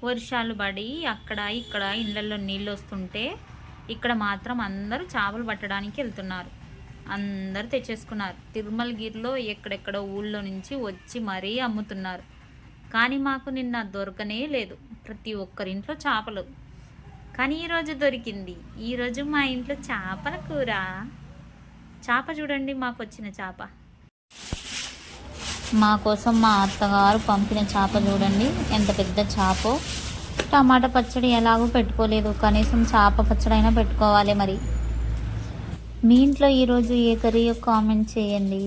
వర్షాలు పడి అక్కడ ఇక్కడ ఇళ్ళల్లో నీళ్ళు వస్తుంటే ఇక్కడ మాత్రం అందరూ చేపలు పట్టడానికి వెళ్తున్నారు. అందరూ తెచ్చేసుకున్నారు. తిరుమలగిరిలో ఎక్కడెక్కడో ఊళ్ళో నుంచి వచ్చి మరీ అమ్ముతున్నారు. కానీ మాకు నిన్న దొరకనే లేదు. ప్రతి ఒక్కరింట్లో చేపలు. కానీ ఈరోజు దొరికింది. ఈరోజు మా ఇంట్లో చేపల కూర. చేప చూడండి, మాకు వచ్చిన చేప. మా కోసం మా అత్తగారు పంపిన చేప చూడండి, ఎంత పెద్ద చేపో. టమాటా పచ్చడి ఎలాగో పెట్టుకోలేదు, కనీసం చేప పచ్చడి అయినా పెట్టుకోవాలి. మరి మీ ఇంట్లో ఈరోజు ఏ కర్రీ కామెంట్ చేయండి.